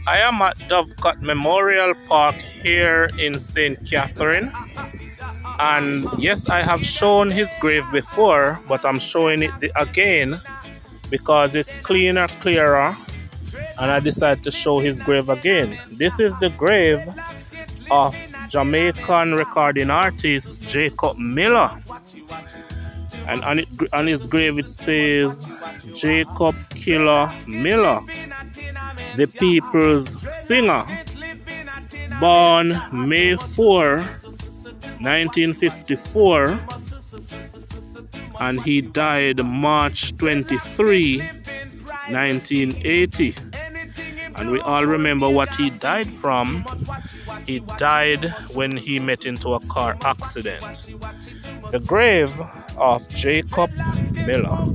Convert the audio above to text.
I am at Dovecot Memorial Park here in St. Catherine. And yes, I have shown his grave before, but I'm showing it again because it's cleaner, clearer, and I decided to show his grave again. This is the grave of Jamaican recording artist Jacob Miller. And on his grave it says, Jacob Killer Miller, the people's singer, born May 4, 1954, and he died March 23, 1980. And we all remember what he died from. He died when he met into a car accident. The grave of Jacob Miller.